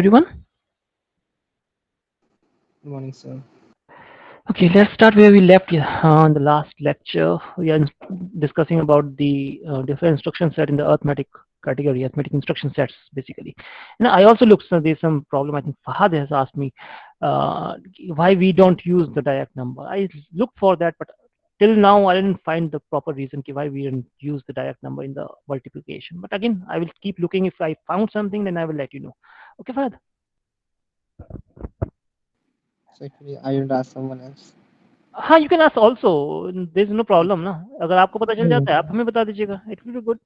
Everyone? Good morning, sir. Okay, let's start where we left on the last lecture. We are discussing about the different instruction set in the arithmetic category, arithmetic instruction sets, basically. And I also looked, so there's some problem. I think Fahad has asked me why we don't use the direct number. I looked for that, but till now I didn't find the proper reason why we didn't use the direct number in the multiplication. But again, I will keep looking. If I found something, then I will let you know. Okay, Fahad? So actually, I will ask someone else. हाँ, you can ask also, there is no problem ना। अगर आपको पता चल हम्म, जाता है, आप हमें बता दीजिएगा, इट विल बी गुड,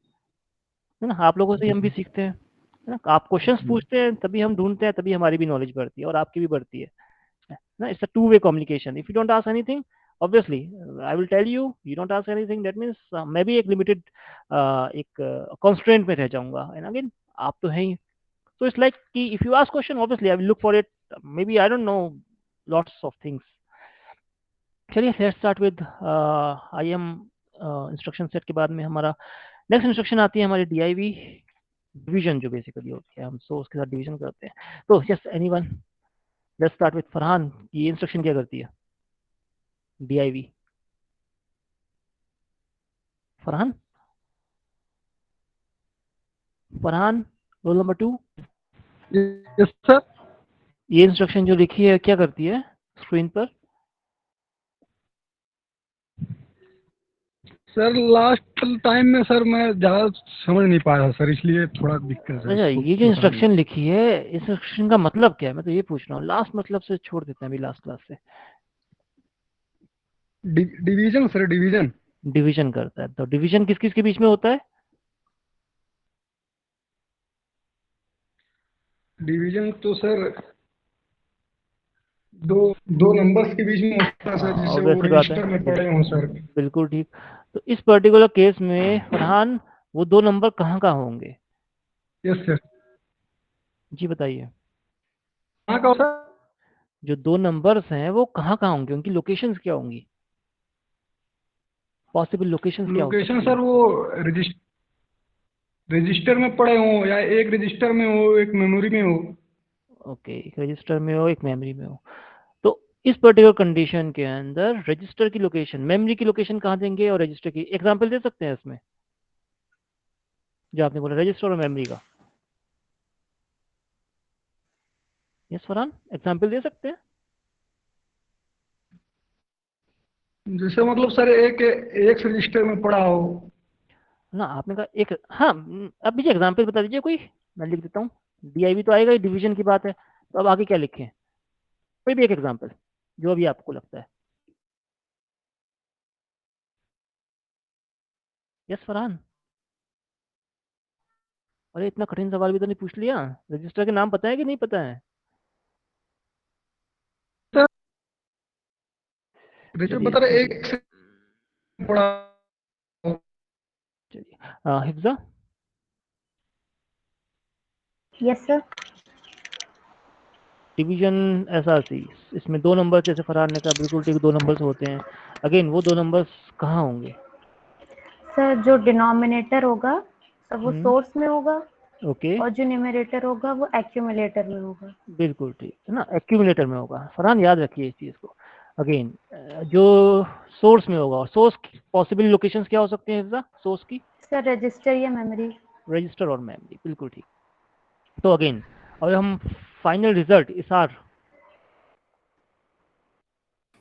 है ना? आप लोगों से ही हम भी सीखते हैं, है ना? आप क्वेश्चंस पूछते हैं, तभी हम ढूँढते हैं, तभी हमारी भी नॉलेज बढ़ती है और आपकी भी बढ़ती है ना? It's a two way communication. If you don't ask anything, obviously I will tell you, you don't ask anything, that means मैं भी एक लिमिटेड एक कंस्ट्रेंट में रह जाऊँगा, एंड अगेन आप तो हैं ही। सो इट्स लाइक कि if you ask question, obviously I will look for it, maybe I don't know lots of things. चलिए let's start with I am instruction set के बाद में हमारा नेक्स्ट इंस्ट्रक्शन आती है हमारी डीआईवी डिवीजन, जो बेसिकली होती है हम सोर्स के साथ डिवीजन करते हैं। तो yes anyone, let's start with Farhan, ये इंस्ट्रक्शन क्या करती है? DIV, Farhan, Farhan, roll number 2। Yes sir. ये इंस्ट्रक्शन जो लिखी है क्या करती है स्क्रीन पर? सर लास्ट टाइम में सर मैं ज़्यादा समझ नहीं पाया सर, इसलिए थोड़ा दिक्कत है, अच्छा, इसको ये जो बता इंस्ट्रक्शन दीजिए। लिखी है, इस इंस्ट्रक्शन का मतलब क्या है? मैं तो ये पूछ रहा हूँ, लास्ट मतलब से छोड़ देते हैं अभी, लास्ट क्लास से। Division sir, division. डिवीजन करता है, तो डिवीजन किस किस के बीच में होता है? डिवीजन तो सर दो दो नंबर्स के बीच में होता है सर, जिससे वो ऑब्वियस सी बात है, रजिस्टर में पड़े हों सर। बिल्कुल ठीक। तो इस पर्टिकुलर केस में फरहान, वो दो नंबर कहाँ कहाँ होंगे? Yes sir. जी बताइए। कहाँ का सर? जो दो नंबर्स हैं वो कहाँ कहाँ होंगे, उनकी लोकेशंस क्या होंगी? पॉसिबल लोकेशंस क्या हो लोकेशन सकती सर है? वो रजिस्टर में पड़े हों, या एक रजिस्टर में हो, एक मेमोरी में हो। ओके, एक रजिस्टर में हो, एक मेमोरी में हो। तो इस पर्टिकुलर कंडीशन के अंदर रजिस्टर की लोकेशन, मेमोरी की लोकेशन कहाँ देंगे, और रजिस्टर की एग्जांपल दे सकते हैं इसमें, जो आपने बोला रजिस्टर और मेमोरी का? यस फरहान, एग्जांपल दे सकते हैं? जैसे मतलब सर एक एक रजिस्टर में पड़ा हो। ना आपने कहा एक, हाँ, अब मुझे एग्जांपल बता दीजिए कोई, मैं लिख देता हूँ। डीआईवी तो आएगा ही, डिवीजन की बात है, तो अब आगे क्या लिखें? कोई भी एक एग्जांपल जो अभी आपको लगता है। यस फरहान, अरे इतना कठिन सवाल भी तो नहीं पूछ लिया। रजिस्टर के नाम पता है कि नहीं पता है? सर रजिस्टर चलिए बता रहे एक से पड़ा हो। चलिए, हिफ्जा, यस सर। डिवीजन ऐसा सी, इसमें दो नंबर, जैसे फरहान ने कहा बिल्कुल ठीक, दो नंबर्स होते हैं। अगेन वो दो नंबर्स कहाँ होंगे? सर जो डिनोमिनेटर होगा सर वो हम्म, सोर्स में होगा, ओके, और जो न्यूमरेटर होगा वो एक्यूमुलेटर में होगा। बिल्कुल ठीक है ना, एक्यूमुलेटर में होगा। फरहान याद रखिए इस चीज़ को। अगेन जो सोर्स में होगा, सोर्स की पॉसिबल लोकेशंस क्या हो सकती हैं हिफ्जा सोर्स की? सर रजिस्टर या मेमोरी। रजिस्टर और मेमोरी, बिल्कुल ठीक। तो अगेन, और हम फाइनल रिजल्ट इस आर,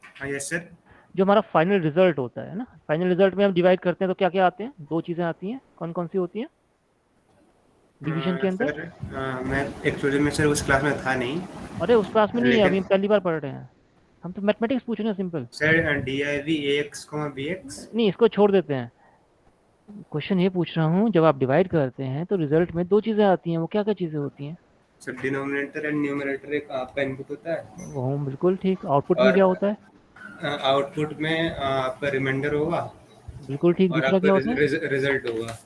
हाँ यस सर। जो हमारा फाइनल रिजल्ट होता है ना, फाइनल रिजल्ट में हम डिवाइड करते हैं तो क्या क्या आते हैं? दो चीज़ें आती हैं, कौन कौन सी होती हैं डिवीजन के अंदर? सर मैं एक्चुअली में सर उस क्लास में था नहीं, अरे उस क्लास में नहीं है, अभी लेकिन हम पहली बार पढ़ रहे हैं। हम तो मैथमेटिक्स पूछ रहे हैं, simple. Sir D I V A X B X. नहीं, इसको छोड़ देते हैं। क्वेश्चन ये पूछ रहा हूँ, जब आप डिवाइड करते हैं तो रिजल्ट में दो चीज़ें आती हैं, वो क्या क्या चीज़ें होती हैं? सर डिनोमिनेटर एंड न्यूमरेटर एक आपका इनपुट होता है, वो बिल्कुल ठीक। आउटपुट में और क्या होता है? आउटपुट में आपका रिमाइंडर होगा, बिल्कुल ठीक। और दूसरा आपका क्या होता है? रिजल्ट होगा।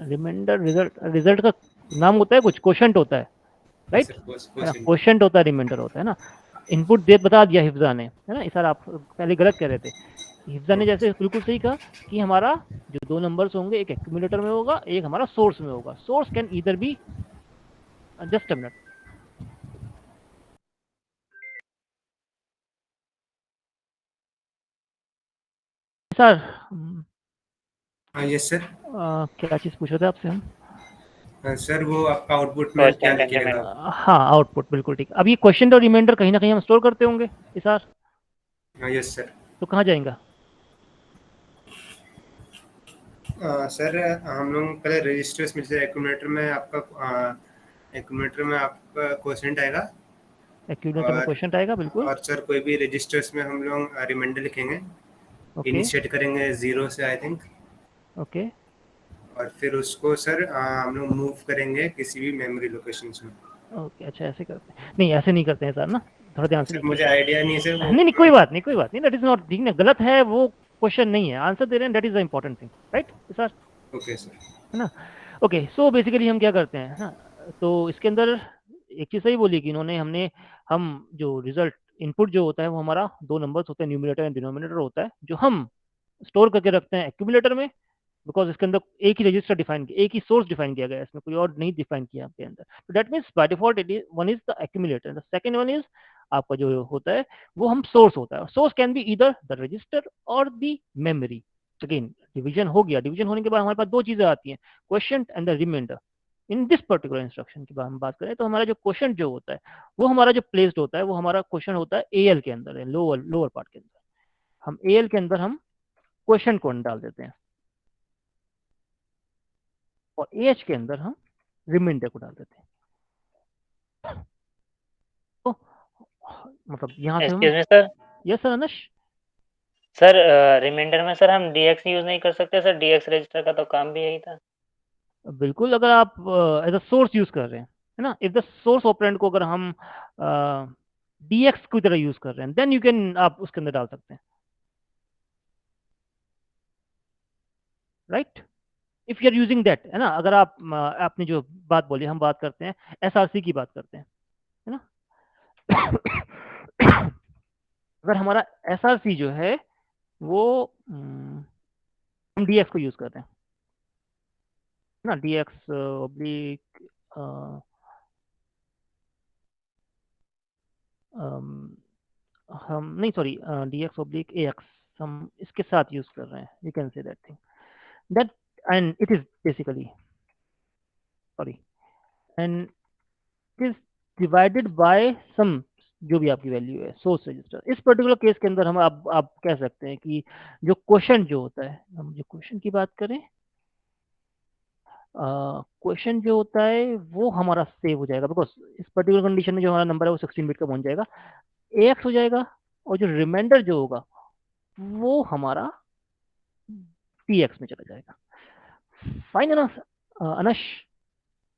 रिमाइंडर, रिजल्ट, रिजल्ट का नाम होता है कुछ, क्वोशंट होता है, यस राइट? सर, है ना, क्वेश्चन। क्वोशंट होता है, रिमाइंडर होता है ना। इनपुट दे बता दिया हिफ्जा ने, है ना। सर आप पहले गलत कह रहे थे। हिफ्जा ने जैसे बिल्कुल सही कहा कि हमारा जो दो नंबर्स होंगे, एक एक्यूमुलेटर में होगा, एक हमारा सोर्स में होगा। Source can either be, just a minute, sir yes sir. क्या चीज़ पूछ रहे थे आपसे हम? सर वो आपका आउटपुट में क्या Constant लिखिएगा? increment। हाँ, आउटपुट बिल्कुल ठीक। अब ये क्वेश्चन और रिमाइंडर कहीं ना कहीं हम स्टोर करते होंगे सर, यस सर। तो कहाँ जाएगा? सर हम लोग पहले रजिस्टर्स में, जैसे एक्यूमुलेटर में आपका क्वेश्चन आएगा, एक्यूमुलेटर में क्वेश्चन आएगा बिल्कुल। और सर कोई भी रजिस्टर्स में हम लोग रिमाइंडर लिखेंगे, ओके इनिशिएट करेंगे 0 से आई थिंक, ओके और फिर उसको सर हम लोग मूव करेंगे किसी भी मेमोरी लोकेशन में। ओके, अच्छा ऐसे करते हैं? नहीं ऐसे नहीं करते हैं सर ना, थोड़ा ध्यान से सर देखिए। मुझे आइडिया नहीं है सर वो। नहीं नहीं कोई बात नहीं, कोई बात नहीं, दैट इज नॉट, ठीक है, गलत है वो क्वेश्चन नहीं है, आंसर दे रहे हैं, that is the important thing, right sir? Okay sir. है ना? ओके, सो बेसिकली हम क्या करते हैं ना, तो इसके अंदर एक चीज़ सही बोली कि इन्होंने, हम जो रिजल्ट इनपुट जो होता है वो हमारा दो नंबर्स होते हैं, न्यूमरेटर एंड डिनोमिनेटर होता है, जो हम स्टोर करके रखते हैं एक्यूमुलेटर में, बिकॉज इसके अंदर एक ही रजिस्टर डिफाइन किया, एक ही सोर्स डिफाइन किया गया है, इसमें कोई और नहीं डिफाइन किया आपके अंदर। तो that means by default it is one is the accumulator, the second one is आपका जो होता है वो हम सोर्स होता है। Source can be either the register और द मेमोरी। अगेन डिवीजन हो गया, डिवीजन होने के बाद हमारे पास दो चीजें आती हैं, question and the reminder. In this particular instruction की हम बात करें तो हमारा जो क्वेश्चन जो होता है वो हमारा जो प्लेस्ड होता है, वो हमारा क्वेश्चन होता है एएल के अंदर है, लोअर पार्ट के अंदर। हम एएल के अंदर हम क्वेश्चन को डाल देते हैं, और एएच के अंदर हम रिमाइंडर को डाल देते हैं। तो मतलब यहाँ से हम, excuse me sir. Yes sir Anas. Sir reminder में सर हम डीएक्स यूज नहीं कर सकते सर? डीएक्स रजिस्टर का तो काम भी यही था। बिल्कुल, अगर आप एज अ सोर्स यूज कर रहे हैं, है ना, इफ द सोर्स ऑपरेंड को अगर हम डीएक्स की तरह यूज कर रहे हैं, देन यू कैन, आप उसके अंदर डाल सकते हैं, right? If you are using that, है ना, अगर आप आपने जो बात बोली, हम बात करते हैं एसआरसी की बात करते हैं, है ना। अगर हमारा एसआरसी जो है वो हम डीएक्स को यूज कर रहे हैं ना, डीएक्स ऑब्लिक हम नहीं, सॉरी, डीएक्स ऑब्लिक एएक्स हम इसके साथ यूज कर रहे हैं, you can say that thing, that and it is basically, sorry, and it is divided by sum, जो भी आपकी वैल्यू है सोर्स रजिस्टर। इस पर्टिकुलर केस के अंदर हम आप कह सकते हैं कि जो क्वेश्चन जो होता है, हम जो क्वेश्चन की बात करें, क्वेश्चन जो होता है वो हमारा सेव हो जाएगा, बिकॉज इस पर्टिकुलर कंडीशन में जो हमारा नंबर है वो 16 बिट का पहुंच जाएगा, एएक्स हो जाएगा, और जो रिमाइंडर जो होगा वो हमारा पीएक्स में चला जाएगा। फाइन है ना अनश?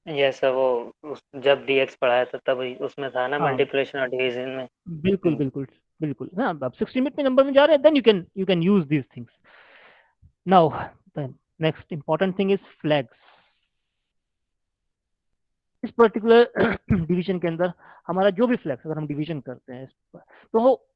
यस सर, वो जब डीएक्स पढ़ाया था तब उसमें था ना, हाँ मल्टीप्लिकेशन और डिवीजन में। बिल्कुल बिल्कुल बिल्कुल, ना अब 16 बिट में नंबर में जा रहे हैं, then you can use these things. Now the next important thing is flags. इस पर्टिकुलर डिवीजन के अंदर हमारा जो भी फ्लैग्स, अगर हम डिवीजन करते हैं इस पर, तो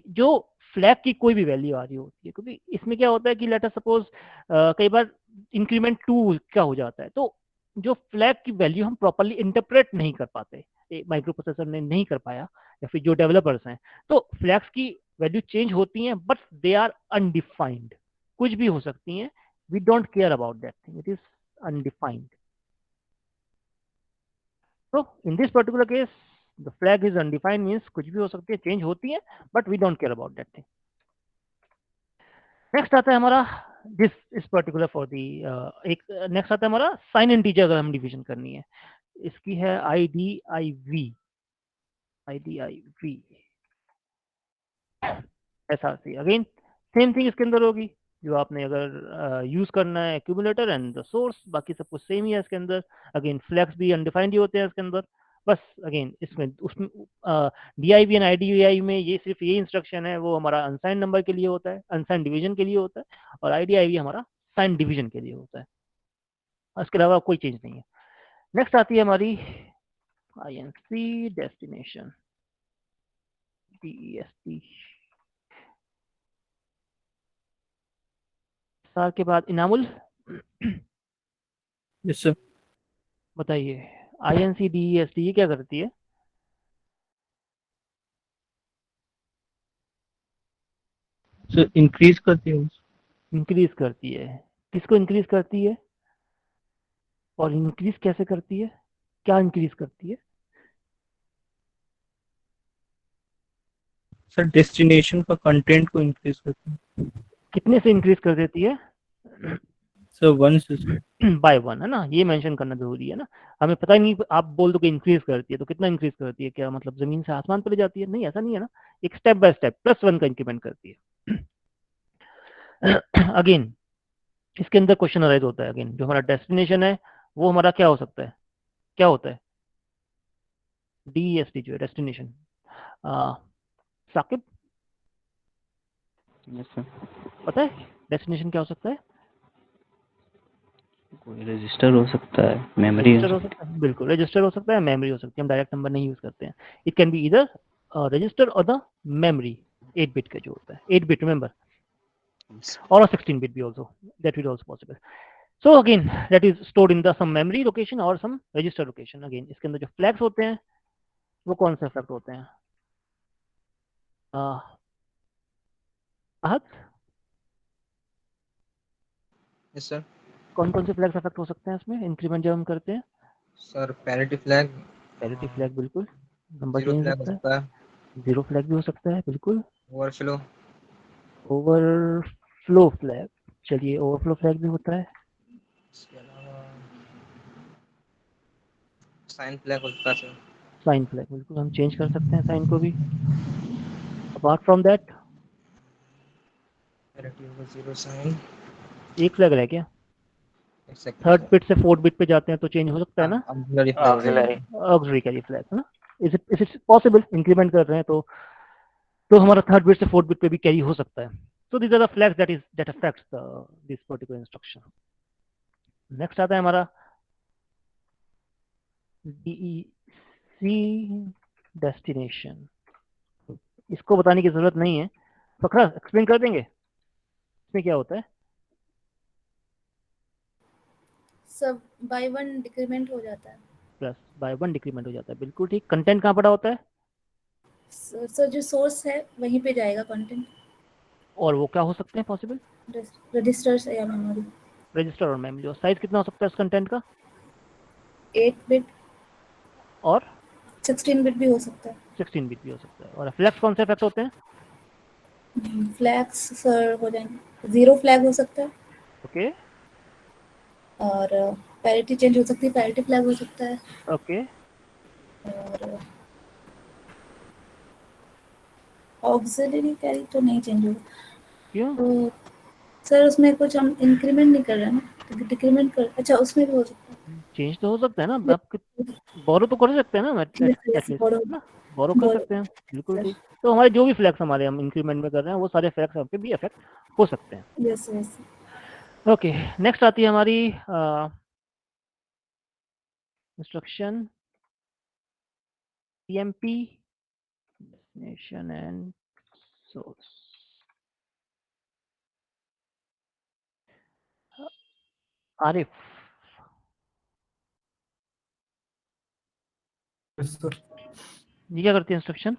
जो फ्लैग की कोई भी वैल्यू आ रही होती है, क्योंकि इसमें क्या होता है कि लेट अस सपोज कई बार इंक्रीमेंट 2 का हो जाता है, तो जो फ्लैग की वैल्यू हम प्रॉपरली इंटरप्रेट नहीं कर पाते, माइक्रो प्रोसेसर ने नहीं कर पाया, या फिर जो डेवलपर्स हैं, तो फ्लैग्स की वैल्यू चेंज होती हैं, बट दे आर अनडिफाइंड, कुछ भी हो सकती हैं, we don't care about that thing, it is undefined. So in this particular case, the flag is undefined, means कुछ भी हो सकती है, चेंज होती है, but we don't care about that thing. Next आता है हमारा दिस इस पर्टिकुलर फॉर दी, एक नेक्स्ट आता है हमारा साइन इंटीजर, अगर हम डिवीजन करनी है, इसकी है IDIV, SRC। Again same thing इसके अंदर होगी, जो आपने अगर यूज करना है एक्यूमुलेटर एंड द सोर्स, बाकी सब कुछ सेम ही है इसके अंदर। अगेन फ्लैग्स भी अनडिफाइंड ही होते हैं इसके अंदर, बस अगेन इसमें उसमें DIV एंड IDIV में ये सिर्फ ये इंस्ट्रक्शन है, वो हमारा अनसाइन नंबर के लिए होता है, अनसाइन डिवीजन के लिए होता है, और IDIV हमारा साइन डिवीजन के लिए होता है, इसके अलावा कोई चेंज नहीं है। नेक्स्ट आती है हमारी INC डेस्टिनेशन, DEST। सार के बाद इनामुल, यस सर। बताइए INC DEST ये क्या करती है? सर इंक्रीज करती है। इंक्रीज करती है। किसको इंक्रीज करती है और इंक्रीज कैसे करती है, क्या इंक्रीज करती है? सर डेस्टिनेशन का कंटेंट को इंक्रीज करते हैं कितने से इंक्रीज कर देती है? सर 1 से बाय 1 है ना, ये मेंशन करना जरूरी है ना। हमें पता ही नहीं, आप बोल दो कि इंक्रीज करती है तो कितना इंक्रीज करती है, क्या मतलब जमीन से आसमान पर ले जाती है? नहीं, ऐसा नहीं है ना। एक स्टेप बाय स्टेप +1 का इंक्रीमेंट करती है। अगेन इसके अंदर क्वेश्चन अराइज होता है, अगेन जो हमारा डेस्टिनेशन है वो हमारा क्या हो सकता है, क्या होता है? DEST जो है डेस्टिनेशन। साकिब यस सर, पता है डेस्टिनेशन क्या हो सकता है? कोई रजिस्टर हो सकता है, मेमोरी हो रजिस्टर हो सकती सकता है, बिल्कुल रजिस्टर हो सकता है, मेमोरी हो सकती है। हम डायरेक्ट नंबर नहीं यूज करते हैं। इट कैन बी इधर रजिस्टर और द मेमोरी, 8 बिट का जो होता है, 8 बिट रिमेंबर, है। or a 16 bit भी also, that will also possible. So again that is stored in the some memory location or some register location. Again इसके अंदर जो flags होते हैं वो कौन से फैक्ट होते हैं? आहत Yes, sir. कौन कौन से फ्लैग्स अफेक्ट हो सकते हैं इसमें इंक्रीमेंट जब हम करते हैं? Sir, parity flag. Parity flag बिल्कुल, नंबर Zero चेंज flag हो होता है। सकता है. जीरो फ्लैग भी हो सकता है बिल्कुल। Overflow. ओवरफ्लो फ्लैग, चलिए ओवरफ्लो फ्लैग भी होता है। इसके अलावा sign flag हो सकता है sir. साइन फ्लैग बिल्कुल, हम चेंज कर सकते हैं साइन को भी। Apart from that Parity over zero sign. एक फ्लैग रह गया, एक second थर्ड sir. बिट से फोर्थ बिट पे जाते हैं तो चेंज हो सकता है ना, Auxiliary flag. Auxiliary. Auxiliary carry flag है ना। इज इट पॉसिबल, इंक्रीमेंट कर रहे हैं तो हमारा थर्ड बिट से फोर्थ बिट पे भी कैरी हो सकता है। So these are the flags that affects this particular instruction. Next आता है हमारा DEC डेस्टिनेशन। इसको बताने की जरूरत नहीं है, फकरा एक्सप्लेन कर देंगे इसमें क्या होता है? सब बाय 1 डिक्रीमेंट हो जाता है। प्लस बाय 1 डिक्रीमेंट हो जाता है, बिल्कुल ठीक। कंटेंट कहाँ पड़ा होता है? सर जो सोर्स है वहीं पे जाएगा कंटेंट, और वो क्या हो सकते हैं पॉसिबल? रजिस्टर्स या मेमोरी। रजिस्टर और मेमोरी। और साइज कितना हो सकता है इस कंटेंट का? 8 बिट और 16 बिट भी हो सकता है। 16 बिट भी हो सकता है। और फ्लैग्स कौन से इफेक्ट होते हैं? फ्लैग्स सर हो जाएंगे, 0 फ्लैग हो सकता है ओके और पैरिटी चेंज हो सकती है, पैरिटी फ्लैग हो सकता है ओके और ऑक्सिलरी कैरी तो नहीं चेंज होगा। क्यों? तो सर उसमें कुछ हम इंक्रीमेंट नहीं कर रहे हैं ना, डिक्रीमेंट कर, अच्छा उसमें भी हो सकता है। चेंज तो हो सकता है ना, आप बोरो तो कर सकते हैं ना एटलीस्ट, ना बोरो कर सकते हैं, बिल्कुल ठीक। तो हमारे जो भी फ्लैग्स हमारे हम इंक्रीमेंट में कर रहे हैं वो सारे फ्लैग्स हम पे भी इफेक्ट हो सकते हैं। Yes yes. ओके नेक्स्ट आती है हमारी instruction PMP destination and source। Arif ये क्या करती है इंस्ट्रक्शन?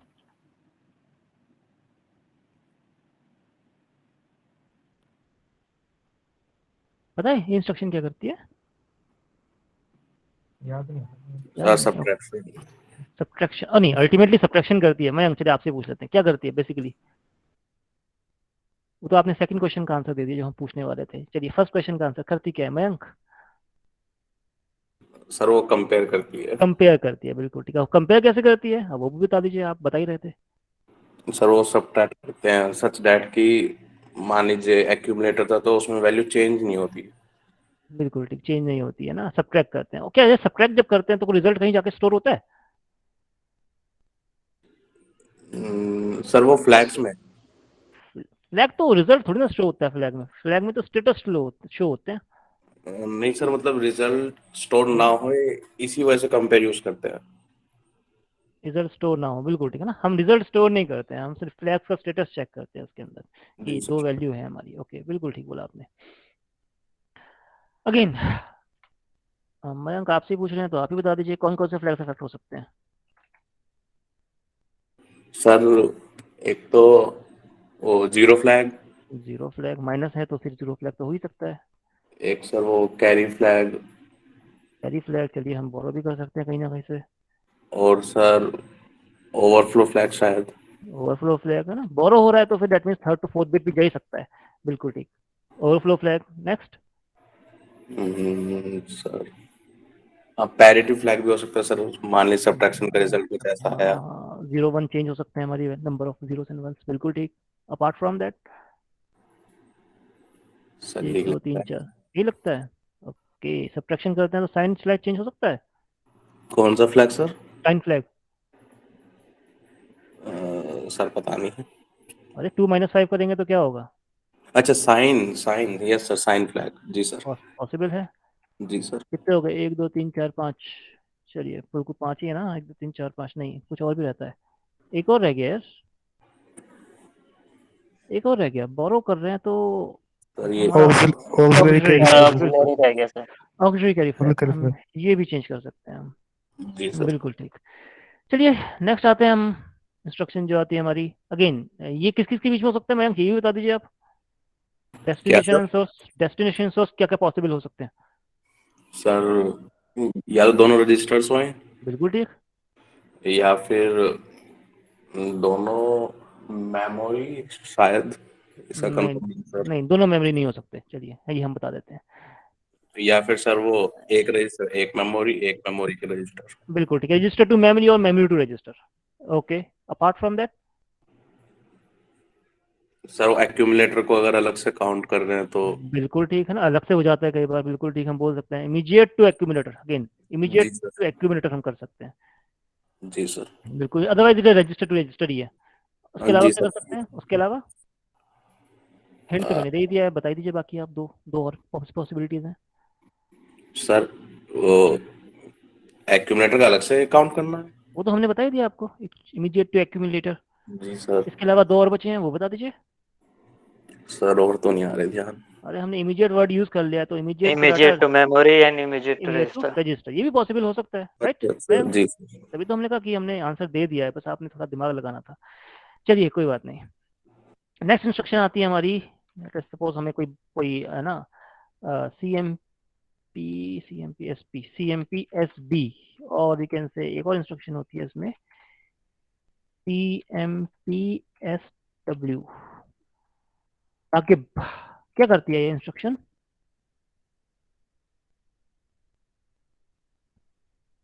पता है ये इंस्ट्रक्शन क्या करती है? याद नहीं. याद नहीं? सब्ट्रैक्शन नहीं, अल्टीमेटली सब्ट्रैक्शन करती है। मैं चलिए आपसे पूछ लेते हैं क्या करती है बेसिकली। वो तो आपने सेकंड क्वेश्चन का आंसर दे दिया जो हम पूछने वाले थे। चलिए फर्स्ट क्वेश्चन का आंसर करती क्या है मयंक? सर वो कंपेयर करती है। कंपेयर करती है, बिल्कुल ठीक है। कंपेयर कैसे करती है अब वो भी बता दीजिए, आप बता ही रहे थे। सर वो सबट्रैक्ट करते हैं सच दैट कि मान लीजिए एक्यूमुलेटर था तो उसमें वैल्यू चेंज नहीं होती। बिल्कुल ठीक, चेंज नहीं होती है ना, सब्ट्रैक्ट करते हैं। क्या सब्ट्रैक्ट जब करते हैं तो रिजल्ट कहीं जाके स्टोर होता है? सर वो फ्लैग्स में। फ्लैग तो रिजल्ट थोड़ी ना शो होता है फ्लैग में तो स्टेटस शो होते हैं। नहीं सर मतलब रिजल्ट स्टोर ना हो इसी वजह से कंपेयर यूज करते हैं। रिजल्ट स्टोर ना हो, बिल्कुल ठीक है ना। हम रिजल्ट स्टोर नहीं करते हैं, हम सिर्फ फ्लैग्स का स्टेटस चेक करते हैं उसके अंदर कि जी दो सर। वैल्यू है हमारी। ओके बिल्कुल ठीक बोला आपने। अगेन मयंक आपसे पूछ रहे हैं तो आप ही बता दीजिए कौन कौन से फ्लैग्स इफेक्ट हो सकते हैं? सर एक तो वो zero flag, zero flag minus है तो फिर जीरो फ्लैग तो हो ही सकता है। एक सर वो कैरी फ्लैग, कैरी फ्लैग चलिए हम बोरो भी कर सकते हैं कहीं ना कहीं से। और सर ओवरफ्लो फ्लैग शायद। ओवरफ्लो फ्लैग है ना, बोरो हो रहा है तो फिर that means third to fourth bit भी जा ही सकता है। बिल्कुल ठीक, overflow flag. Next, sir parity flag भी हो सकता है सर, मान लीजिए सब्ट्रैक्शन का रिजल्ट कुछ ऐसा आया। 0 1 चेंज हो सकते हैं हमारी number of zeros and ones. बिल्कुल ठीक। अपार्ट फ्रॉम दैट सर 1 यही 2 लगता 3 है। 4 ये लगता है। ओके, सब्ट्रैक्शन करते हैं तो साइन फ्लैग चेंज हो सकता है। कौन सा flag sir? Sign flag, sir पता नहीं है। अरे 2 -5 करेंगे तो क्या होगा? अच्छा sign, sign, yes sir, sign flag, जी सर। पॉसिबल है। जी सर। कितने हो गए? 1 2 3 4 5। चलिए बिल्कुल 5 ही है ना, 1 2 3 4 5 नहीं, कुछ और भी रहता है। एक और रह गया यार, एक और रह गया। बोरो कर रहे हैं तो सर ये ऑक्सिलरी कैरी ऑक्सिलरी रह गया sir. Auxiliary carry flag, Auxiliary हम ये भी चेंज कर सकते हैं हम। जी सर। बिल्कुल ठीक। चलिए नेक्स्ट आते हैं हम। इंस्ट्रक्शन जो आती है हमारी अगेन, ये किस किस के बीच में हो सकता है मैम, ये भी बता दीजिए आप। क्या sir? Destination source, destination source क्या क्या पॉसिबल हो सकते हैं? सर या तो दोनों रजिस्टर्स हों, बिल्कुल ठीक। या फिर दोनों मेमोरी शायद, इसका नहीं कंफर्म नहीं सर। नहीं, दोनों मेमोरी नहीं हो सकते। चलिए ये हम बता देते हैं। या फिर सर वो एक रजिस्टर, एक मेमोरी के रजिस्टर। बिल्कुल ठीक है, रजिस्टर टू मेमोरी और memory to register. Okay, apart from that sir वो एक्यूमुलेटर को अगर अलग से काउंट कर रहे हैं तो। बिल्कुल ठीक है ना, अलग से हो जाता है कई बार। बिल्कुल ठीक, हम बोल सकते हैं इमीडिएट टू एक्यूमुलेटर। अगेन जी इमीडिएट सर। टू एक्यूमुलेटर हम कर सकते हैं। जी सर। बिल्कुल, अदरवाइज रजिस्टर टू रजिस्टर ही है। उसके अलावा जी क्या सर। कर सकते हैं? उसके अलावा हिंट तो मैंने दे ही दिया है, बता दीजिए बाकी आप। दो दो और पॉसिबिलिटीज हैं। सर वो एक्यूमुलेटर का अलग से काउंट करना है। वो तो हमने बता ही दिया आपको, इमीडिएट टू एक्यूमुलेटर। जी सर। इसके अलावा दो और बचे हैं, वो बता दीजिए। सर और तो नहीं आ रहे ध्यान। अरे हमने इमीडिएट वर्ड यूज कर लिया, तो immediate to immediate to memory and immediate to immediate to register. Register, ये भी पॉसिबल हो सकता है, राइट? अच्छा सर, जी सर। तभी तो हमने कहा कि हमने आंसर दे दिया है, बस आपने थोड़ा दिमाग लगाना था। चलिए कोई बात नहीं। नेक्स्ट इंस्ट्रक्शन आती है हमारी। सपोज हमें कोई कोई है ना CMP/SP और यू कैन से एक और इंस्ट्रक्शन होती है इसमें CMPSW। रागिब, क्या करती है ये इंस्ट्रक्शन?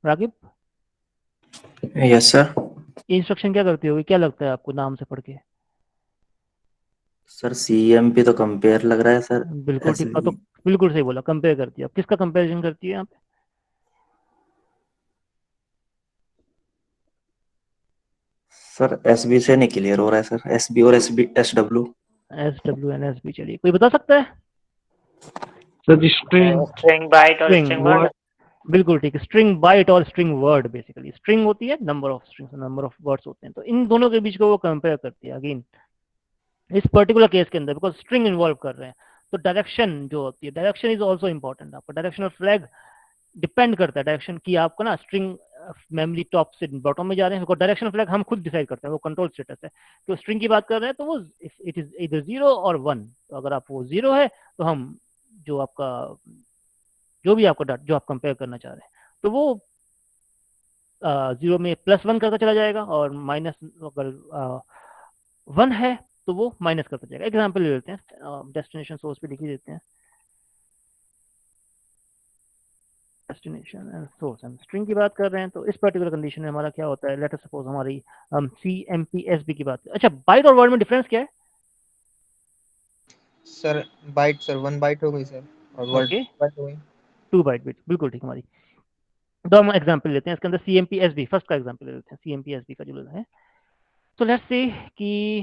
Ragib, yes sir. ये इंस्ट्रक्शन क्या करती होगी, क्या लगता है आपको नाम से पढ़ के? सर CMP तो कंपेयर लग रहा है सर। बिल्कुल ठीक, तो बिल्कुल सही बोला, कंपेयर करती है। अब किसका कंपेरिजन करती है यहाँ पे? सर SB से नहीं क्लियर हो रहा है सर, SB और SW। SWNSB, चलिए कोई बता सकता है? सर स्ट्रिंग स्ट्रिंग बाइट और स्ट्रिंग स्ट्रिंग वर्ड। बिल्कुल ठीक, स्ट्रिंग बाइट और स्ट्रिंग वर्ड। बेसिकली स्ट्रिंग होती है number of strings, number of words होते हैं, तो इन दोनों के बीच को वो कंपेयर करती है अगेन इस पर्टिकुलर केस के अंदर, बिकॉज स्ट्रिंग इन्वॉल्व कर रहे हैं। तो डायरेक्शन जो होती है, डायरेक्शन इज ऑल्सो इंपॉर्टेंट। आपका डायरेक्शनल फ्लैग डिपेंड करता है डायरेक्शन की, आपको ना स्ट्रिंग मेमोरी टॉप से बॉटम में जा रहे हैं, बिकॉज डायरेक्शनल फ्लैग हम खुद डिसाइड करते हैं, वो कंट्रोल स्टेटस है। तो स्ट्रिंग की बात कर रहे हैं तो वो इट इज इधर 0 और 1। तो अगर आप वो 0 है तो हम जो आपका जो भी आपका जो आप कंपेयर करना चाह रहे हैं, तो वो 0 में +1 करता चला जाएगा, और माइनस अगर 1 है तो वो माइनस करता जाएगा। एग्जाम्पल ले लेते हैं, डेस्टिनेशन सोर्स पे लिख ही देते हैं। डेस्टिनेशन एंड सोर्स, हम स्ट्रिंग की बात कर रहे हैं, तो इस पर्टिकुलर कंडीशन में हमारा क्या होता है? लेट अस सपोज हमारी हम CMPSB की बात करें। अच्छा, बाइट और वर्ड में डिफरेंस क्या है? सर बाइट, सर 1 बाइट हो गई सर, और वर्ड ओके, बाइट हो गई। 2 बाइट बिट, बिल्कुल ठीक हमारी। तो हम एग्जाम्पल लेते हैं इसके अंदर, CMPSB फर्स्ट का एग्जाम्पल ले लेते हैं, CMPSB का जो लेना है। तो लेट्स से कि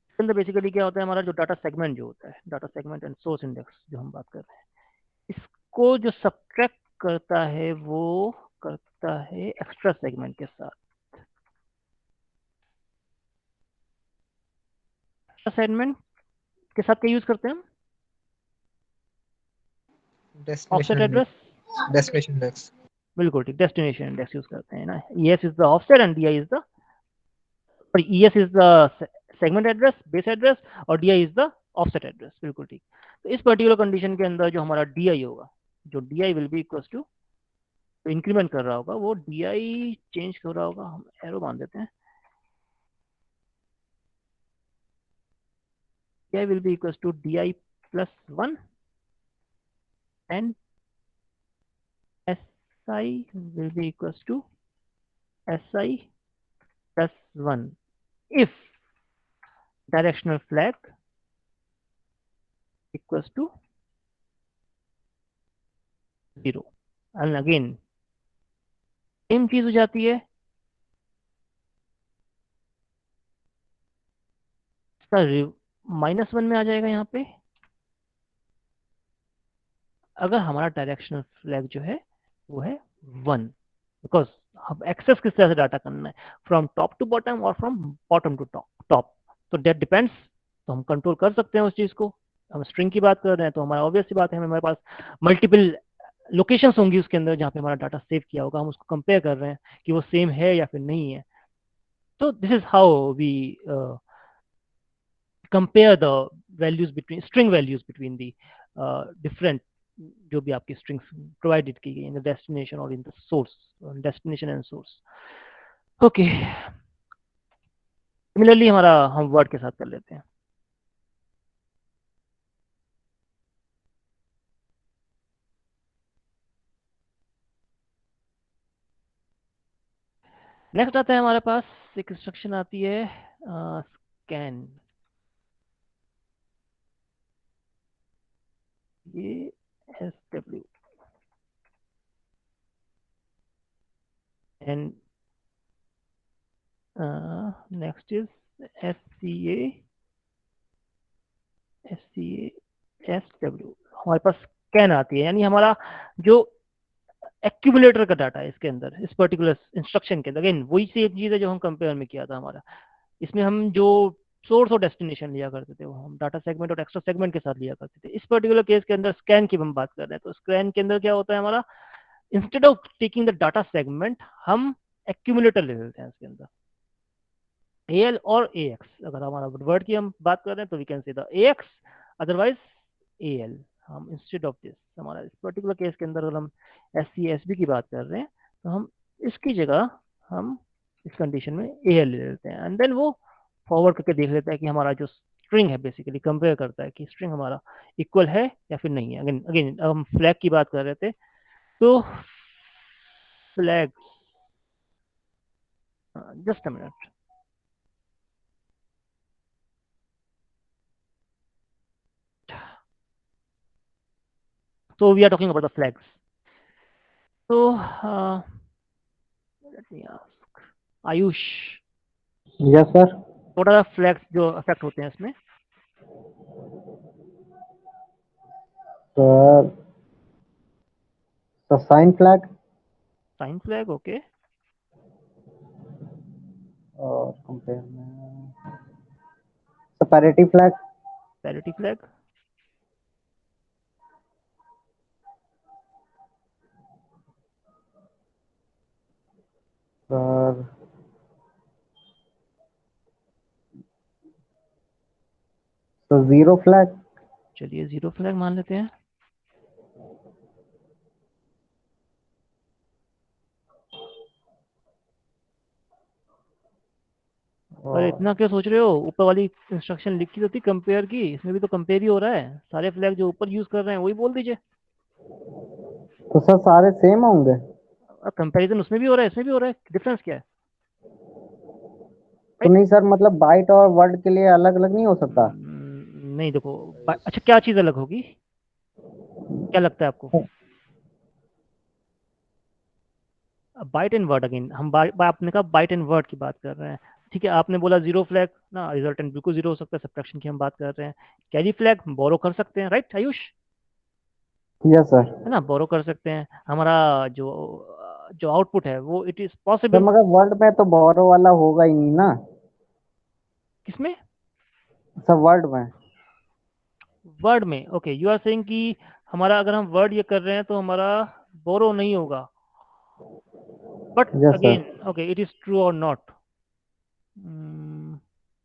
इसके अंदर बेसिकली क्या होता है, हमारा जो डाटा सेगमेंट जो होता है, data segment and source index जो हम बात कर रहे हैं, इसको जो सब्ट्रैक्ट करता है वो करता है एक्स्ट्रा सेगमेंट के साथ। एक्स्ट्रा सेगमेंट के साथ क्या यूज करते हैं हम? Offset address. Destination index. बिल्कुल ठीक, डेस्टिनेशन इंडेक्स यूज करते हैं ना। ES is the offset and DI is the ES is the segment address, base address, और DI is the offset address. बिल्कुल ठीक। तो इस पर्टिकुलर कंडीशन के अंदर जो हमारा DI होगा, जो DI will be equal to, तो इंक्रीमेंट कर रहा होगा वो DI चेंज कर रहा होगा, हम एरो मान देते हैं, DI will be equals to DI plus 1 and SI will be equals to SI plus 1 if directional flag equals to 0। and again same चीज हो जाती है, -1 में आ जाएगा यहाँ पे अगर हमारा डायरेक्शनल फ्लैग जो है वो है 1, बिकॉज हम एक्सेस किस तरह से डाटा करना है, फ्रॉम टॉप टू बॉटम और फ्रॉम बॉटम टू टॉप। तो डेट डिपेंड्स, तो हम कंट्रोल कर सकते हैं उस चीज को। हम स्ट्रिंग की बात कर रहे हैं तो हमारा ऑब्वियस सी बात है, हमारे पास मल्टीपल लोकेशंस होंगी उसके अंदर जहाँ पे हमारा डाटा सेव किया होगा, हम उसको कंपेयर कर रहे हैं कि वो सेम है या फिर नहीं है। तो this is how we compare the values between, string values between the different, जो भी आपकी स्ट्रिंग्स प्रोवाइडेड की गई इन द डेस्टिनेशन और in the source, destination and source. Okay, similarly हमारा हम वर्ड के साथ कर लेते हैं। नेक्स्ट आता है हमारे पास एक इंस्ट्रक्शन आती है स्कैन। ये SW and next is SCA SW। हमारे पास स्कैन आती है, यानी हमारा जो एक्यूमुलेटर का डाटा है इसके अंदर, इस पर्टिकुलर इंस्ट्रक्शन के अंदर, अगेन वही सेम चीज है जो हम कंपेयर में किया था हमारा। इसमें हम जो सोर्स और डेस्टिनेशन लिया करते थे वो हम डाटा सेगमेंट और एक्स्ट्रा सेगमेंट के साथ लिया करते थे। इस पर्टिकुलर केस के अंदर स्कैन की हम बात कर रहे हैं, तो स्कैन के अंदर क्या होता है हमारा, instead of taking the data segment हम एक्यूमुलेटर ले लेते हैं इसके अंदर, AL और AX। अगर हमारा वर्ड की हम बात कर रहे हैं तो we can say the AX, otherwise AL। हम इंस्टेड ऑफ दिस, हमारा इस पर्टिकुलर केस के अंदर अगर हम SC SB की बात कर रहे हैं तो हम इसकी जगह हम इस कंडीशन में AL ले लेते हैं, एंड देन वो फॉरवर्ड करके देख लेता है कि हमारा जो स्ट्रिंग है, बेसिकली कंपेयर करता है कि स्ट्रिंग हमारा इक्वल है या फिर नहीं है। अगेन अगेन हम फ्लैग की बात कर रहे थे, तो flag, just a minute, so we are talking about the flags. So let me ask Ayush, Yes, sir. what are the flags जो अफेक्ट होते हैं इसमें? Sir, the sign flag sign flag, okay, और compare में the parity flag, parity flag, sir, the zero flag, चलिए zero flag मान लेते हैं। और इतना क्या सोच रहे हो, ऊपर वाली इंस्ट्रक्शन लिखी होती कंपेयर की, इसमें भी तो कंपेयर ही हो रहा है, सारे फ्लैग जो ऊपर यूज कर रहे हैं वही बोल दीजिए। तो सर सारे सेम होंगे? कंपैरिजन उसमें भी हो रहा है इसमें भी हो रहा है, डिफरेंस क्या है? तो नहीं सर, मतलब बाइट और वर्ड के लिए अलग अलग नहीं हो सकता? नहीं देखो, अच्छा क्या चीज अलग होगी, क्या लगता है आपको? बाइट एंड वर्ड, अगेन हम आपने कहा बाइट एंड वर्ड की बात कर रहे हैं, ठीक है। आपने बोला जीरो फ्लैग ना, रिजल्टेंट बिल्कुल जीरो हो सकता है, सब्ट्रैक्शन की हम बात कर रहे हैं। कैरी फ्लैग बोरो कर सकते हैं, राइट आयुष? Yes sir. है ना, बोरो कर सकते हैं। हमारा जो जो आउटपुट है वो इट इज सर पॉसिबल, मगर वर्ड में तो बोरो वाला होगा ही नहीं ना? किसमें? सर वर्ड में। वर्ड में, ओके, यू आर सेइंग कि हमारा अगर हम वर्ड ये कर रहे हैं तो हमारा बोरो नहीं होगा, but Yes, sir. Again okay, it is true और नॉट।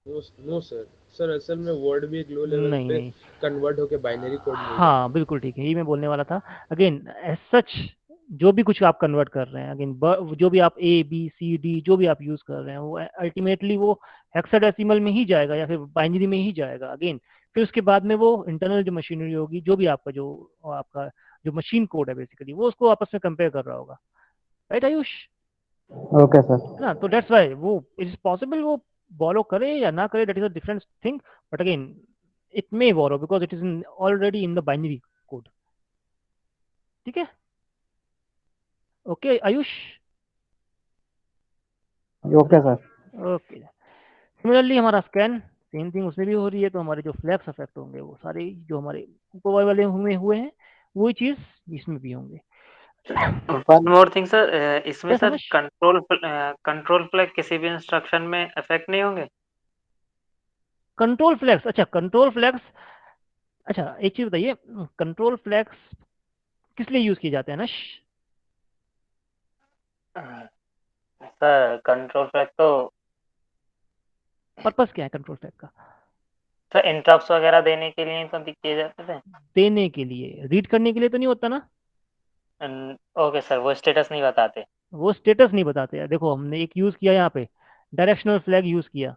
नो सर, सर असल में वर्ड भी एक लो लेवल नहीं पे नहीं, कन्वर्ट होके बाइनरी कोड में हो जाता हाँ बिल्कुल ठीक है, यही मैं बोलने वाला था। अगेन एज सच जो भी कुछ आप कन्वर्ट कर रहे हैं, अगेन जो भी आप ए बी सी डी जो भी आप यूज कर रहे हैं, वो अल्टीमेटली वो हेक्साडेसिमल में ही जाएगा या फिर बाइनरी में ही जाएगा। अगेन फिर उसके बाद में वो इंटरनल जो मशीनरी होगी, जो भी आपका जो मशीन कोड है बेसिकली, वो उसको आपस में कंपेयर कर रहा होगा। राइट आयुष? Okay sir. है ना? तो दैट्स वाई वो इट इज पॉसिबल वो बॉलो करे या ना करे, that is a different thing, but again it may borrow because it is already in the binary code. ठीक है? Okay Ayush? Okay sir. Okay, similarly हमारा स्कैन सेम थिंग उसमें भी हो रही है, तो हमारे जो फ्लैग्स अफेक्ट होंगे वो सारे जो हमारे ऊपर वाले हुए हैं वही चीज इसमें भी होंगे। वन मोर थिंग सर, इसमें yes sir Ayush? Control flag किसी भी इंस्ट्रक्शन में अफेक्ट नहीं होंगे? कंट्रोल फ्लैग्स, अच्छा कंट्रोल फ्लैग्स, अच्छा एक चीज बताइए, कंट्रोल फ्लैग्स किस लिए यूज किए जाते हैं ना? सर कंट्रोल फ्लैग तो पर्पस क्या है कंट्रोल फ्लैग का? सर इंटरप्ट्स वगैरह देने के लिए तो किए जाते थे। देने के लिए, रीड करने के लिए तो नहीं होता ना? ओके सर, वो स्टेटस नहीं बताते। वो स्टेटस नहीं बताते हैं। देखो हमने एक यूज किया यहाँ पे, डायरेक्शनल फ्लैग यूज किया,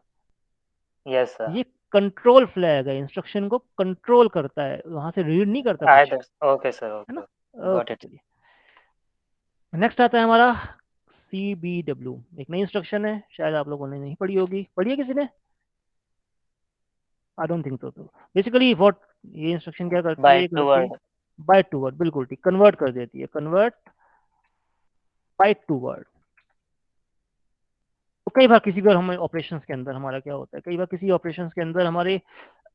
यस सर। ये कंट्रोल फ्लैग है, इंस्ट्रक्शन को कंट्रोल करता है, वहां से रीड नहीं करता कुछ। ओके सर, है ना? Okay, got okay it. चलिए, नेक्स्ट आता है हमारा CBW। एक नई इंस्ट्रक्शन है, शायद आप लोगों ने नहीं पढ़ी होगी, पढ़ी है किसी ने? I don't think so. तो बेसिकली व्हाट ये इंस्ट्रक्शन क्या करती है, बाइट ये टू करती है वर्ड। बाइट टू वर्ड, बिल्कुल ठीक, कन्वर्ट कर देती है, कन्वर्ट बाइट टू वर्ड। तो कई बार किसी बार हमें ऑपरेशंस के अंदर हमारा क्या होता है, कई बार किसी ऑपरेशंस के अंदर हमारे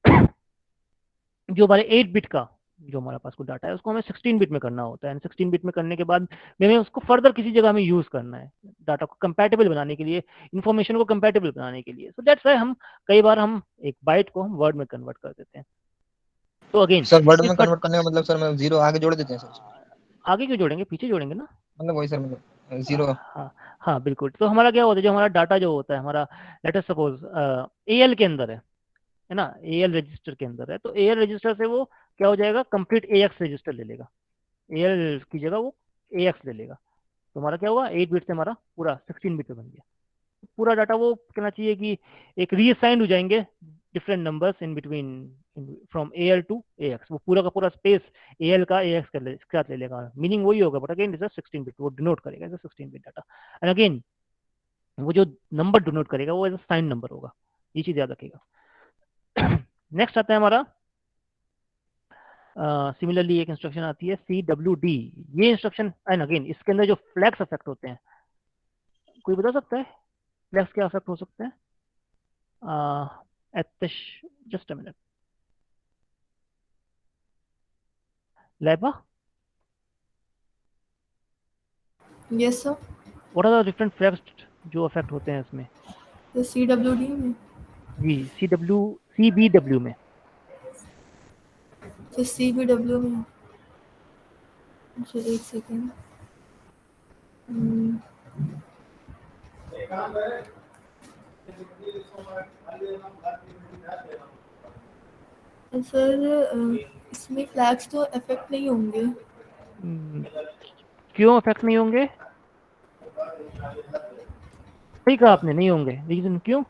जो हमारे 8 बिट का जो हमारे पास को डाटा है उसको हमें 16 बिट में करना होता है, 16 बिट में करने के बाद हमें उसको फर्दर किसी जगह में यूज करना है, डाटा को कंपैटिबल बनाने के लिए, इंफॉर्मेशन को कंपैटिबल बनाने के लिए। सो दैट्स व्हाई हम कई बार हम एक बाइट को हम वर्ड में कन्वर्ट कर देते हैं। तो अगेन सर वर्ड इस में कन्वर्ट करने का मतलब सर मैं जीरो आगे जोड़ देते हैं सर? आगे क्यों जोड़ेंगे, पीछे जोड़ेंगे ना। मतलब वही सर, मतलब जीरो। हाँ हाँ बिल्कुल। तो हमारा क्या होता है, जो हमारा डाटा जो होता है हमारा, लेट अस सपोज AL के अंदर है ना, AL रजिस्टर के अंदर है, तो AL रजिस्टर से वो क्या हो जाएगा, कंप्लीट AX रजिस्टर ले लेगा, AL की जगह वो AX ले लेगा। तो हमारा क्या हुआ, 8 बिट से हमारा पूरा 16 बिट में बन गया। पूरा डाटा वो कहना चाहिए कि एक रीअसाइंड हो जाएंगे different numbers in between from AL to AX, वो पूरा का पूरा स्पेस AL का AX कर ले, साथ ले लेगा, मीनिंग वही होगा, बट अगेन इज 16 बिट, वो डिनोट करेगा as 16 bit data. And again वो जो नंबर डिनोट करेगा वो एज साइन नंबर होगा, ये चीज याद रखिएगा। नेक्स्ट आता है हमारा सिमिलरली एक इंस्ट्रक्शन आती है CWD। ये इंस्ट्रक्शन एंड अगेन इसके अंदर जो फ्लैग्स अफेक्ट होते हैं, कोई बता सकता है फ्लैग्स क्या अफेक्ट हो सकते हैं? Just a minute, Laiba, yes sir. What are the different flags जो अफेक्ट होते हैं इसमें? तो CWD में, जी CBW में। तो CBW में, अच्छा एक सेकेंड। सर इसमें फ्लैग्स तो अफेक्ट नहीं होंगे। क्यों अफेक्ट नहीं होंगे? सही कहा आपने, नहीं होंगे, रीजन क्यों?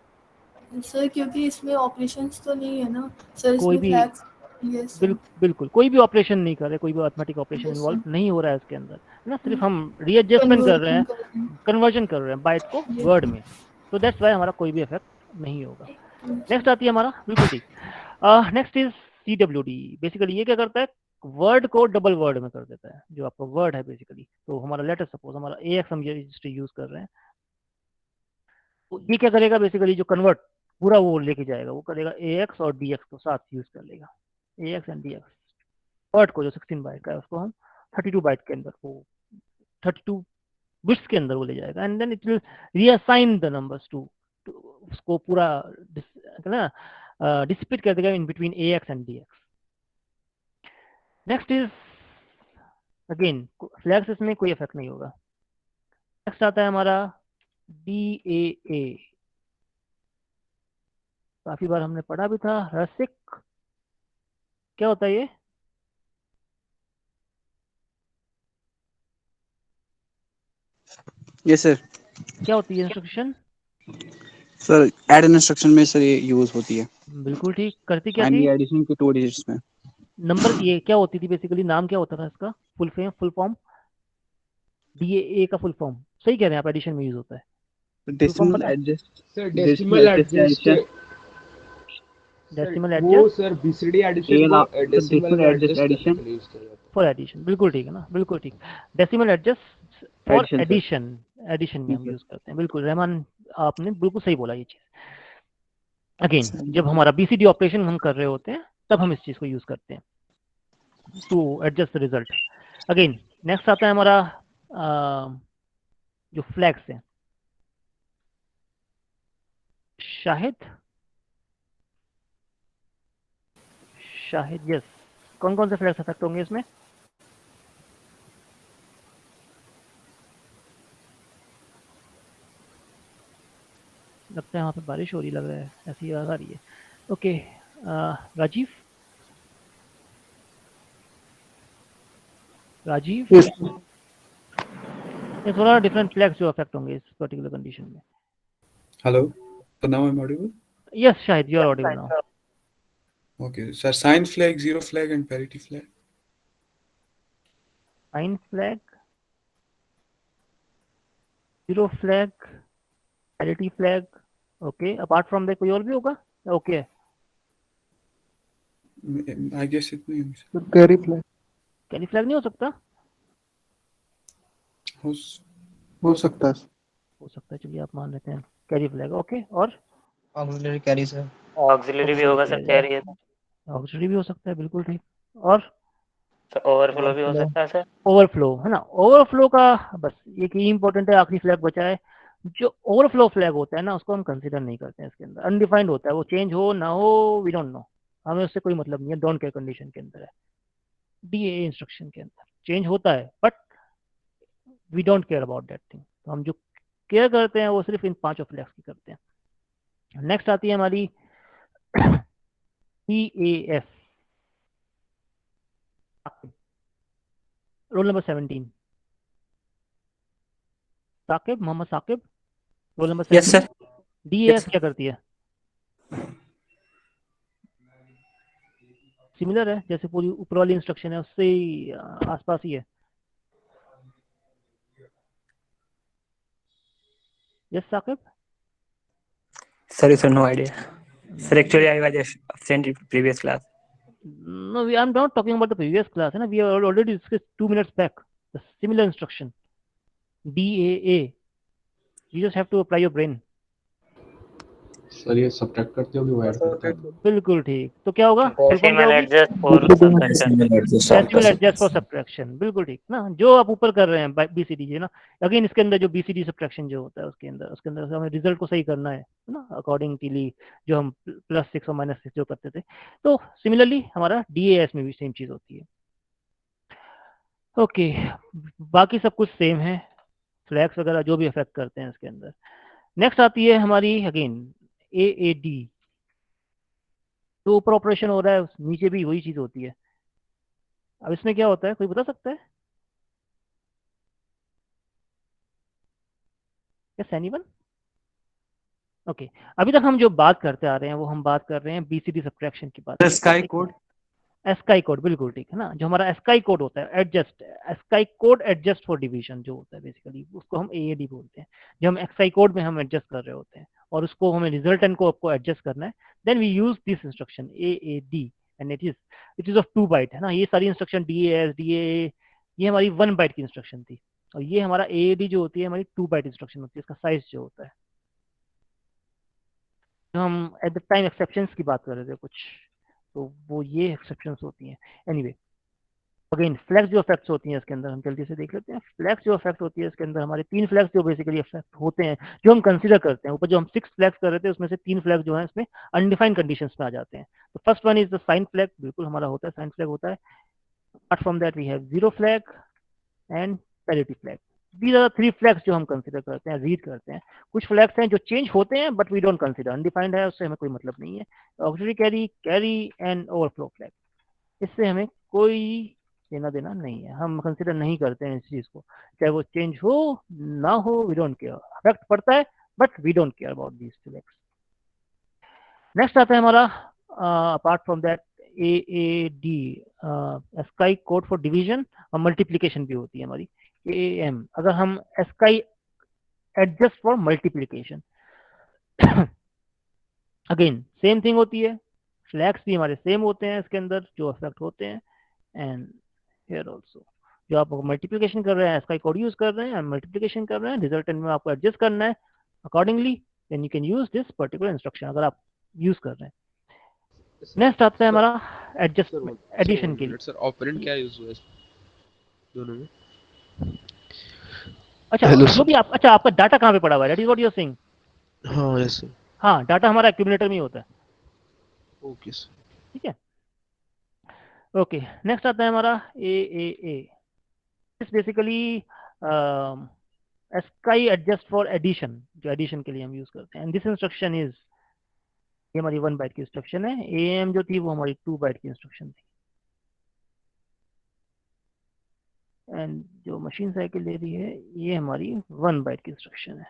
सर क्योंकि इसमें ऑपरेशंस तो नहीं है ना सर, कोई इसमें भी फ्लैग्स। Yes sir. बिल्कुल कोई भी ऑपरेशन नहीं कर रहे, कोई भी arithmetic operation yes involve sir. नहीं हो रहा है इसके अंदर, है ना, सिर्फ हम रीएडजस्टमेंट कर रहे कन्वर्जन हैं, कर रहे हैं। कन्वर्जन कर रहे हैं बाइट को यस वर्ड में। तो दैट्स वाई हमारा कोई भी इफेक्ट नहीं होगा। सर। नेक्स्ट आती है हमारा, बिल्कुल ठीक, नेक्स्ट इज CWD। बेसिकली ये क्या करता है, वर्ड को डबल वर्ड में कर देता है, जो आपका वर्ड है बेसिकली। तो हमारा लेटर सपोज हमारा AX हम ये रजिस्टर यूज कर रहे हैं, तो ये क्या करेगा बेसिकली, जो कन्वर्ट पूरा वो लेके जाएगा, वो करेगा AX और DX को साथ यूज कर लेगा, AX एंड DX। वर्ड को जो 16 बाइट का है उसको हम 32 बाइट के अंदर, वो 32 बिट्स के अंदर वो ले जाएगा, and then it will reassign the numbers to, उसको पूरा ना डिसिपेट कर देगा in between AX and DX। Next is again flags, इसमें कोई इफेक्ट नहीं होगा। नेक्स्ट आता है हमारा DAA। काफी बार हमने पढ़ा भी था। रसिक, क्या होता है ये? Yes sir. क्या होती है इंस्ट्रक्शन? सर ऐड इंस्ट्रक्शन में सर ये यूज होती है। बिल्कुल ठीक। करती क्या एंड थी? ये एडिशन के 2 डिजिट्स में। नंबर ये क्या होती थी बेसिकली, नाम क्या होता था इसका? फुल फॉर्म DAA का फुल फॉर्म। सही कह रहे हैं आप, एडिशन में यूज होता है। फुल फॉर्म डेसिमल पता है? Adjust, sir decimal adjust, decimal वो एडजस्ट सर बीसीडी एडिशन को डेसिमल में एडजस्ट करने के लिए यूज किया जाता है। फॉर एडिशन, बिल्कुल ठीक है ना, बिल्कुल ठीक। Decimal adjust for Addition, sir. Addition, addition में हम यूज करते हैं। बिल्कुल रहमान, आपने बिल्कुल सही बोला ये चीज। अगेन जब हमारा BCD ऑपरेशन हम कर रहे होते हैं तब हम इस चीज को यूज करते हैं to adjust the result. Again next आता है हमारा जो फ्लैग्स है। शाहिद, शाहिद यस, कौन कौन से फ्लैग्स अफेक्ट होंगे इसमें? लगता है वहाँ पे बारिश हो रही, लग रहा है, ऐसी आवाज आ रही है। Okay, Rajiv, Rajiv Yes. ये थोड़ा डिफरेंट फ्लैग्स जो अफेक्ट होंगे इस पर्टिकुलर कंडीशन में। Hello. So now I'm audible? Yes Shahid, you are audible now. Okay. Sir, sign flag, zero flag, and parity flag. Sign flag, zero flag, parity flag. Okay, apart from that कोई और भी होगा? Okay, I guess it means carry flag carry flag नहीं हो सकता? हो सकता है। हो सकता है, चलिए आप मान लेते हैं कैरी फ्लैग। ओके, और ऑक्सिलरी कैरी सर। ऑक्सिलरी भी होगा सर, कैरी है तो। ऑक्सिलरी भी हो सकता है, बिल्कुल ठीक। और ओवरफ्लो भी हो सकता है सर। ओवरफ्लो है ना, ओवरफ्लो का बस एक ही इंपॉर्टेंट है, आखिरी फ्लैग बचा है। जो ओवरफ्लो फ्लैग होता है ना उसको हम कंसीडर नहीं करते हैं इसके अंदर, अनडिफाइंड होता है वो, चेंज हो ना हो वी डोंट नो, हमें उससे कोई मतलब नहीं है, डोंट केयर कंडीशन के अंदर है। DAA इंस्ट्रक्शन के अंदर चेंज होता है but we don't care about that thing. तो हम जो केयर करते हैं वो सिर्फ इन 5 फ्लैग्स की करते हैं। नेक्स्ट आती है हमारी EAS, roll number 17, Saqib, Mohammad Saqib, roll number 17। Yes sir. DAS क्या करती है? सिमिलर है, जैसे पूरी ऊपर वाली इंस्ट्रक्शन है उससे ही आसपास ही है। Yes Saqib? Sorry, sir, no idea. Sir, actually, I was just absent in previous class. No, I'm not talking about the previous class. We have already discussed 2 minutes back the similar instruction, DAA. You just have to apply your brain. Sir ये subtract करते हो कि वो add करता है? बिल्कुल ठीक। तो क्या होगा? Decimal adjust for decimal adjust for subtraction, बिल्कुल ठीक ना, जो आप ऊपर कर रहे हैं BCD जी ना। अगेन इसके अंदर जो BCD सब्ट्रैक्शन जो होता है उसके अंदर हमें रिजल्ट को सही करना है ना, अकॉर्डिंगली जो हम +6 और -6 जो करते थे। तो सिमिलरली हमारा DAS में भी सेम चीज होती है। ओके, बाकी सब कुछ सेम है, फ्लैग्स वगैरह जो भी अफेक्ट करते हैं इसके अंदर। नेक्स्ट आती है हमारी अगेन AAD, तो ऊपर ऑपरेशन हो रहा है नीचे भी वही चीज होती है। अब इसमें क्या होता है, कोई बता सकता है? Yes anyone? ओके, अभी तक हम जो बात करते आ रहे हैं वो हम बात कर रहे हैं BCD सब्ट्रैक्शन की बात। स्काई कोड, एस्काई कोड, बिल्कुल ठीक है ना। जो हमारा एस्काई कोड होता है, adjust, ASCII code adjust for division जो होता है बेसिकली, उसको हम AAD बोलते हैं। जो हम एक्साई कोड में हम एडजस्ट कर रहे होते हैं और उसको हमें रिजल्टेंट को आपको एडजस्ट करना है, then we use this instruction AAD and it is of 2 byte है ना। ये सारी इंस्ट्रक्शन DAS, DAA ये हमारी 1 बाइट की इंस्ट्रक्शन थी, और ये हमारा AAD जो होती है हमारी 2 बाइट इंस्ट्रक्शन होती है। इसका साइज जो होता है, जो हम एट द टाइम एक्सेप्शंस की बात कर रहे थे कुछ, तो वो ये एक्सेप्शंस होती हैं। एनीवे, अगेन फ्लैग्स जो इफेक्ट्स होती हैं इसके अंदर हम जल्दी से देख लेते हैं। फ्लैग्स जो इफेक्ट होती है इसके अंदर हमारे 3 फ्लैग्स जो बेसिकली इफेक्ट होते हैं, जो हम कंसीडर करते हैं। ऊपर जो हम 6 फ्लैग्स कर रहे थे उसमें से 3 फ्लैग्स जो है इसमें अनडिफाइंड कंडीशंस में आ जाते हैं। तो first one is the sign flag, बिल्कुल हमारा होता है, साइन फ्लैग होता है। Apart from that we have zero flag and parity flag. These are the 3 flags जो हम कंसिडर करते हैं, रीड करते हैं। कुछ फ्लैग्स हैं जो चेंज होते हैं but we don't consider, undefined है, उससे हमें कोई मतलब नहीं है। Auxiliary carry, carry and overflow flag, इससे हमें कोई लेना देना नहीं है, हम कंसिडर नहीं करते हैं इस चीज को, चाहे वो चेंज हो ना हो, वी डोंट केयर। इफेक्ट पड़ता है but we don't care about these flags. Next आता है हमारा apart from that AAD, ASCII code for division और मल्टीप्लिकेशन भी होती है हमारी AM, अगर हम ASCII adjust for multiplication, again same thing होती है, फ्लैग्स भी हमारे सेम होते हैं इसके अंदर जो अफेक्ट होते हैं, एंड हियर आल्सो जो आप मल्टीप्लिकेशन कर रहे हैं एस्काई कोड यूज कर रहे हैं, मल्टीप्लिकेशन कर रहे हैं, रिजल्टेंट में आपको एडजस्ट करना है accordingly, then you can use this particular instruction अगर आप यूज कर रहे हैं। नेक्स्ट आता है हमारा एडजस्टमेंट एडिशन के लिए। सर ऑपरेंड क्या यूज हुआ है दोनों में? अच्छा, जो भी आप, अच्छा आपका डाटा कहाँ पे पड़ा हुआ है, that is what you are saying? हाँ यस सर। हाँ, डाटा हमारा एक्यूमुलेटर में ही होता है। ओके सर, ठीक है। ओके, नेक्स्ट आता है हमारा AAA, इस basically ASCII adjust for addition, जो एडिशन के लिए हम यूज करते हैं, एंड दिस इंस्ट्रक्शन इज, ये हमारी 1 बाइट की इंस्ट्रक्शन है। AM जो थी वो हमारी 2 बाइट की इंस्ट्रक्शन थी, एंड जो मशीन साइकिल ले रही है ये हमारी 1 बाइट की इंस्ट्रक्शन है।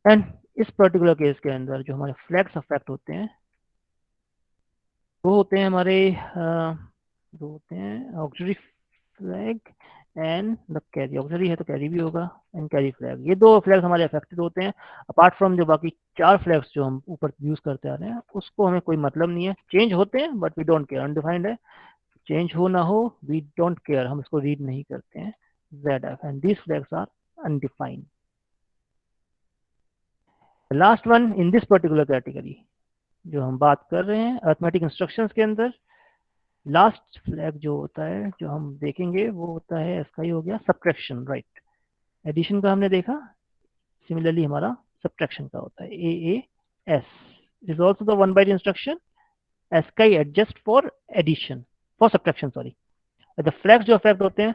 एंड इस पर्टिकुलर केस के अंदर जो हमारे फ्लैग्स अफेक्ट होते हैं वो होते हैं हमारे जो होते हैं auxiliary flag and the carry. Auxiliary है तो कैरी भी होगा, एंड कैरी फ्लैग, ये 2 फ्लैग्स हमारे अफेक्टेड होते हैं। अपार्ट फ्रॉम जो बाकी 4 फ्लैग्स जो हम ऊपर यूज करते आ रहे हैं उसको हमें कोई मतलब नहीं है, चेंज होते हैं but we don't care, undefined है, चेंज हो ना हो वी डोंट केयर, हम इसको रीड नहीं करते हैं। ZF and these flags are undefined. Last one in this particular category जो हम बात कर रहे हैं अरिथमेटिक इंस्ट्रक्शंस के अंदर, लास्ट फ्लैग जो होता है जो हम देखेंगे वो होता है, इसका ही हो गया सब्ट्रैक्शन, राइट। एडिशन का हमने देखा, सिमिलरली हमारा सब्ट्रैक्शन का होता है AAS, is also the 1 byte instruction, ASCII adjust for addition, for subtraction sorry. The flags जो अफेक्ट होते हैं,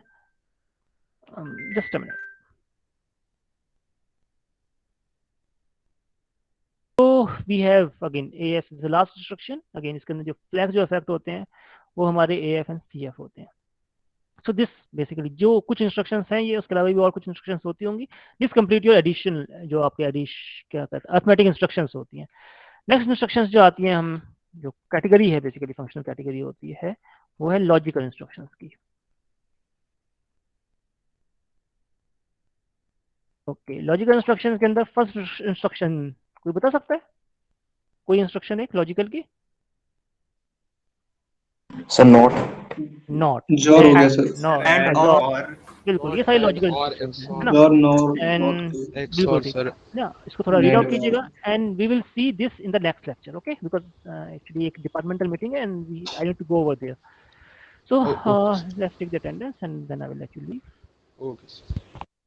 just a minute, we have again AF is the last instruction, again इसके अंदर जो फ्लैग्स जो अफेक्ट होते हैं वो हमारे AF एंड CF होते हैं। सो दिस बेसिकली जो कुछ इंस्ट्रक्शंस हैं ये, उसके अलावा भी और कुछ इंस्ट्रक्शंस होती होंगी, दिस कंप्लीट योर एडिशन, जो आपके क्या कहते हैं अरिथमेटिक इंस्ट्रक्शंस होती हैं। नेक्स्ट इंस्ट्रक्शंस जो आती हैं, हम जो कैटेगरी है बेसिकली फंक्शनल कैटेगरी होती है वो है लॉजिकल इंस्ट्रक्शंस की। ओके, लॉजिकल इंस्ट्रक्शंस के अंदर फर्स्ट इंस्ट्रक्शन कोई बता सकता है, कोई इंस्ट्रक्शन है लॉजिकल की? सर नॉट जोर हो गया सर, एंड और बिल्कुल, ये सारी लॉजिकल इंस्ट्रक्शंस है ना, जोर नॉर एंड बिल्कुल ठीक है ना, इसको थोड़ा रीड आउट कीजिएगा and we will see this in the next lecture, okay, because actually एक डिपार्टमेंटल मीटिंग है and I need to go over there, so let's take the attendance and then I will let you leave. Okay sir.